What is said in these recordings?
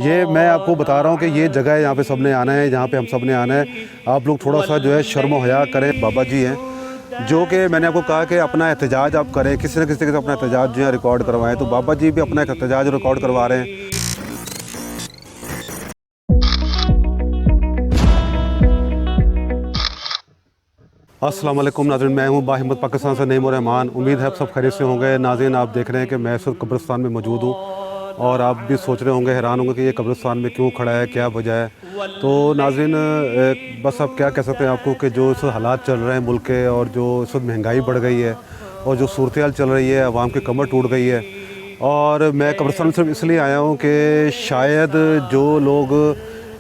ये मैं आपको बता रहा हूँ कि ये जगह है, यहाँ पे सबने आना है, जहाँ पे हम सबने आना है। आप लोग थोड़ा सा जो है शर्म हया करें। बाबा जी हैं जो कि मैंने आपको कहा कि अपना एहतजाज आप करें, किसी न किसी तरीके से अपना एहतजाज जो है रिकॉर्ड करवाएं। तो बाबा जी भी अपना एहतजाज रिकॉर्ड करवा रहे हैं। अस्सलाम वालेकुम नाज़रीन, मैं हूँ बाहिम्मत पाकिस्तान से नईम रहमान। उम्मीद है आप सब खैरियत से होंगे। नाज़रीन, आप देख रहे हैं कि मैं इस वक्त कब्रिस्तान में मौजूद हूँ और आप भी सोच रहे होंगे, हैरान होंगे कि ये कब्रिस्तान में क्यों खड़ा है, क्या वजह है। तो नाज़रीन, बस आप क्या कह सकते हैं आपको कि जो इस हालात चल रहे हैं मुल्क के, और जो इस वक्त महंगाई बढ़ गई है और जो सूरत हाल चल रही है, आवाम की कमर टूट गई है। और मैं कब्रिस्तान में सिर्फ इसलिए आया हूँ कि शायद जो लोग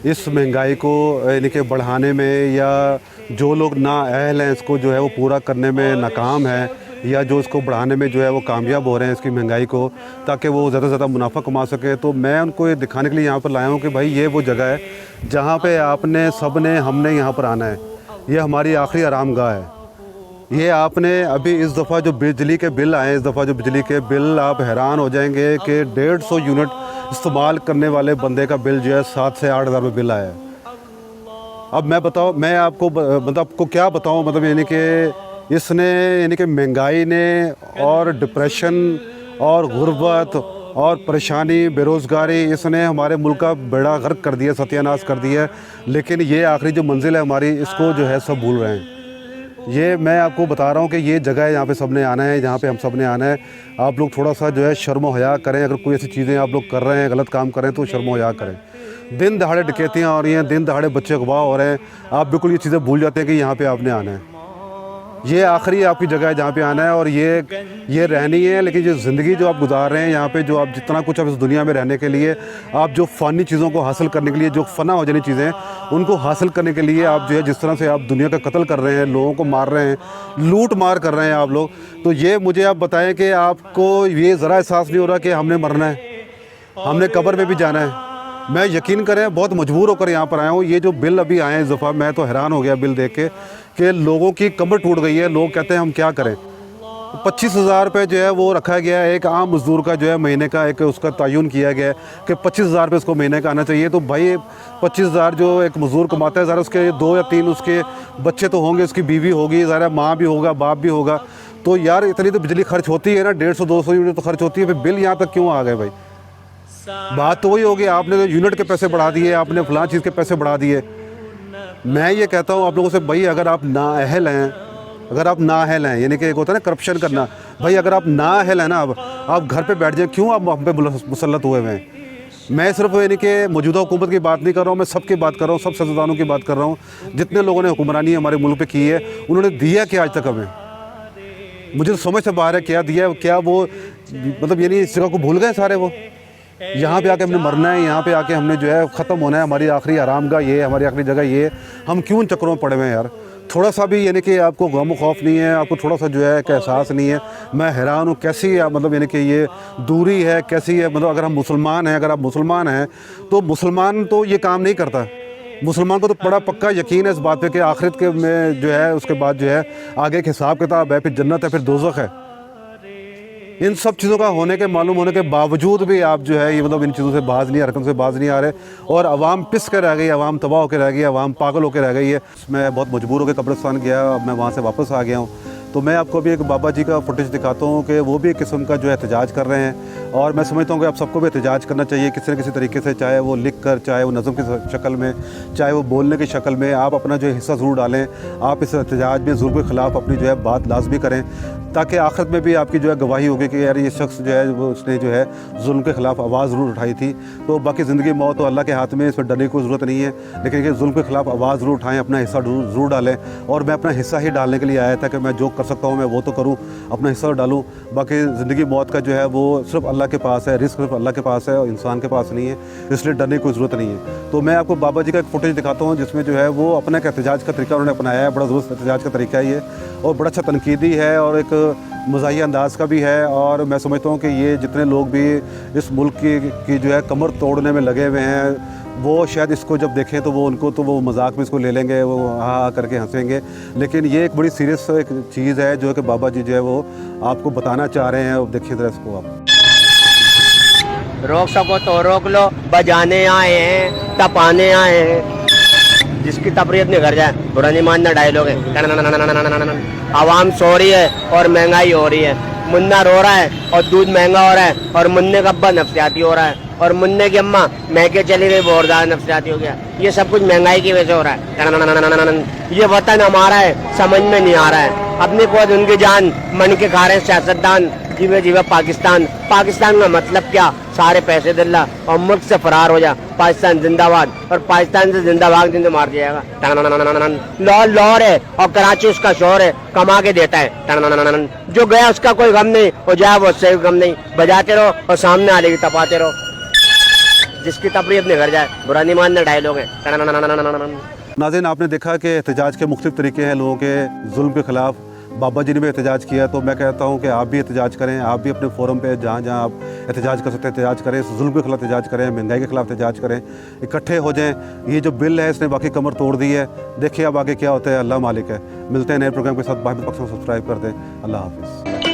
इस महंगाई को यानी कि बढ़ाने में, या जो लोग नाअहल हैं इसको जो है वो पूरा करने में नाकाम है, या जो इसको बढ़ाने में जो है वो कामयाब हो रहे हैं इसकी महंगाई को, ताकि वो ज़्यादा से ज़्यादा मुनाफा कमा सके, तो मैं उनको ये दिखाने के लिए यहाँ पर लाया हूँ कि भाई ये वो जगह है जहाँ पे आपने, सब ने, हमने यहाँ पर आना है। ये हमारी आखिरी आरामगाह है। ये आपने अभी इस दफ़ा जो बिजली के बिल आए, इस दफ़ा जो बिजली के बिल, आप हैरान हो जाएंगे कि 150 यूनिट इस्तेमाल करने वाले बंदे का बिल जो है 7 से 8 हज़ार रुपये बिल आया है। अब मैं आपको मतलब आपको क्या बताऊं, मतलब यानी कि इसने, यानी कि महंगाई ने और डिप्रेशन और गुर्बत और परेशानी, बेरोज़गारी, इसने हमारे मुल्क का बेड़ा गर्क कर दिया, सत्यानाश कर दिया। लेकिन ये आखिरी जो मंजिल है हमारी, इसको जो है सब भूल रहे हैं। ये मैं आपको बता रहा हूँ कि ये जगह है, यहाँ पे सबने आना है, जहाँ पे हम सब ने आना है। आप लोग थोड़ा सा जो है शर्म हया करें। अगर कोई ऐसी चीज़ें आप लोग कर रहे हैं, गलत काम कर रहे हैं, तो शर्म हया करें। दिन दहाड़े डकैतियाँ हो रही हैं, दिन दहाड़े बच्चे अगवा हो रहे हैं, आप बिल्कुल ये चीज़ें भूल जाते हैं कि यहाँ पे आपने आना है। ये आखिरी आपकी जगह है जहाँ पे आना है, और ये रहनी है। लेकिन ये ज़िंदगी जो आप गुजार रहे हैं यहाँ पे, जो आप जितना कुछ आप इस दुनिया में रहने के लिए, आप जो फ़ानी चीज़ों को हासिल करने के लिए, जो फ़ना हो जानी चीज़ें उनको हासिल करने के लिए, आप जो है जिस तरह से आप दुनिया का कत्ल कर रहे हैं, लोगों को मार रहे हैं, लूट मार कर रहे हैं आप लोग, तो ये मुझे आप बताएँ कि आपको ये ज़रा एहसास नहीं हो रहा कि हमने मरना है, हमने कब्र में भी जाना है। मैं यकीन करें बहुत मजबूर होकर यहाँ पर आया हूँ। ये जो बिल अभी आए हैं इस दफ़ा, मैं तो हैरान हो गया बिल देख के कि लोगों की कमर टूट गई है। लोग कहते हैं हम क्या करें। 25,000 रुपये जो है वो रखा गया है, एक आम मज़दूर का जो है महीने का एक उसका तयन किया गया है कि 25,000 रुपये उसको महीने का आना चाहिए। तो भाई 25,000 जो एक मज़दूर कमाता है, ज़रा उसके 2 या 3 उसके बच्चे तो होंगे, उसकी बीवी होगी, ज़रा माँ भी होगा, बाप भी होगा। तो यार इतनी तो बिजली खर्च होती है ना, 150-200 यूनिट तो खर्च होती है। फिर बिल यहाँ तक क्यों आ गए भाई? बात तो वही होगी, आपने तो यूनिट के पैसे बढ़ा दिए, आपने फलां चीज़ के पैसे बढ़ा दिए। मैं ये कहता हूँ आप लोगों से, भाई अगर आप नाअहल हैं, अगर आप नाअहल हैं, यानी कि एक होता है ना करप्शन करना, भाई अगर आप नाअहल हैं ना, अब आप घर पे बैठ जाए, क्यों आप हम पे मुसल्लत हुए हैं? मैं सिर्फ यानी कि मौजूदा हुकूमत की बात नहीं कर रहा हूँ, मैं सबकी बात कर रहा हूँ, सब सियासतदानों की बात कर रहा हूँ। जितने लोगों ने हुक्मरानी हमारे मुल्क पे की है, उन्होंने दिया क्या आज तक हमें? मुझे तो समझ से बाहर है क्या दिया, क्या वो मतलब यानी इस जगह को भूल गए सारे। वो यहाँ पे आके हमने मरना है, यहाँ पे आके हमने जो है ख़त्म होना है, हमारी आखिरी आरामगाह ये है, हमारी आखिरी जगह ये है। हम क्यों चक्करों में पड़े हुए हैं यार? थोड़ा सा भी यानी कि आपको गम खौफ नहीं है, आपको थोड़ा सा जो है कि एहसास नहीं है। मैं हैरान हूँ कैसी मतलब यानी कि ये दूरी है, कैसी है। मतलब अगर हम मुसलमान हैं, अगर आप मुसलमान हैं, तो मुसलमान तो ये काम नहीं करता। मुसलमान को तो बड़ा पक्का यकीन है इस बात पे कि आखिरत के में जो है उसके बाद जो है आगे एक हिसाब किताब है, फिर जन्नत है, फिर दोज़ख है। इन सब चीज़ों का होने के, मालूम होने के बावजूद भी आप जो है ये मतलब इन चीज़ों से बाज नहीं, हरकत से बाज नहीं आ रहे, और आवाम पिस कर रह गई, आवाम तबाह होकर रह गई, आवाम पागल होकर रह गई है। मैं बहुत मजबूर होकर कब्रिस्तान गया, अब मैं वहाँ से वापस आ गया हूँ। तो मैं आपको अभी एक बाबा जी का फुटेज दिखाता हूँ कि वो भी एक किस्म का जो है एहतजाज कर रहे हैं। और मैं समझता हूँ कि आप सबको भी एहतजाज करना चाहिए किसी न किसी तरीके से, चाहे वो लिख कर, चाहे वो नज़म की शक्ल में, चाहे वो बोलने की शक्ल में। आप अपना जो हिस्सा ज़रूर डालें। आप इस एहतजाज में जुल्म के ख़िलाफ़ अपनी जो है बात लाजमी करें, ताकि आखिरत में भी आपकी जो है गवाही होगी कि यार ये शख्स जो है वो उसने जो है जुल्म के ख़िलाफ़ आवाज़ ज़रूर उठाई थी। तो बाकी ज़िंदगी मौत तो अल्लाह के हाथ में, इस पर डरने की कोई ज़रूरत नहीं है। लेकिन ये जुल्म के ख़िलाफ़ आवाज़ ज़रूर उठाएँ, अपना हिस्सा ज़रूर डालें। और मैं अपना हिस्सा ही डालने के लिए आया था कि मैं जो कर सकता हूँ मैं वो तो करूँ, अपना हिस्सा डालूँ। बाकी ज़िंदगी मौत का जो है वो सिर्फ अल्लाह के पास है, रिस्क सिर्फ अल्लाह के पास है और इंसान के पास नहीं है, इसलिए डरने की कोई ज़रूरत नहीं है। तो मैं आपको बाबा जी का एक फुटेज दिखाता हूँ जिसमें जो है वो अपना एक एहतजाज का तरीका उन्होंने अपनाया है। बड़ा ज़बरदस्त एहतजाज का तरीका है ये, और बड़ा अच्छा तनकीदी है और एक मज़ाहिया अंदाज़ का भी है। और मैं समझता हूँ कि ये जितने लोग भी इस मुल्क की जो है कमर तोड़ने में लगे हुए हैं, वो शायद इसको जब देखें तो वो उनको तो वो मजाक में इसको ले लेंगे, वो हाँ करके हंसेंगे। लेकिन ये एक बड़ी सीरियस एक चीज़ है जो कि बाबा जी जो है वो आपको बताना चाह रहे हैं। देखिए ज़रा इसको आप। रोक सको तो रोक लो, बजाने आए हैं, तपाने आए हैं। जिसकी तबरीयत नहीं घर जाए, बुरा नहीं मानना डायलॉग है। आवाम सो रही है और महंगाई हो रही है। मुन्ना रो रहा है और दूध महंगा हो रहा है, और मुन्ने का अब्बा नफसियाती हो रहा है, और मुन्ने की अम्मा महके चली गई, बहुत ज्यादा नफसियाती हो गया। ये सब कुछ महंगाई की वजह से हो रहा है। ये वतन हमारा है, समझ में नहीं आ रहा है। अपनी खुद उनकी जान मन के खा रहे हैं सियासतदान। जीवे जीवे पाकिस्तान, पाकिस्तान का मतलब क्या? सारे पैसे दिल्ला और मुल्क से फरार हो जा। पाकिस्तान जिंदाबाद, और पाकिस्तान से जिंदाबाद जिंदा मार दिएगा। लाहौर लाहौर है और कराची उसका शोर है, कमा के देता है। जो गया उसका कोई गम नहीं, और जाए वो उससे गम नहीं। बजाते रहो और सामने आने की तपाते रहो। जिसकी तबरीयत नहीं घर जाए, बुरा नहीं मानना डायलॉग है। नाज़रीन, आपने देखा कि एहतजाज के मुख्तलिफ तरीके हैं लोगों के जुल्म के ख़िलाफ़। बाबा जी ने भी एहतजाज किया, तो मैं कहता हूँ कि आप भी एहतजाज करें। आप भी अपने फोरम पे जहाँ जहाँ आप एहतजाज कर सकते हैं एहतजाज करें, इस जुल्म के खिलाफ एहतजाज करें, महंगाई के खिलाफ एहतजाज करें, इकट्ठे हो जाएं। ये जो बिल है इसने बाकी कमर तोड़ दी है। देखिए अब आगे क्या होता है, अल्लाह मालिक है। मिलते हैं नए प्रोग्राम के साथ। बाहिमत पाकिस्तान सब्सक्राइब कर दें। अल्लाह हाफिज़।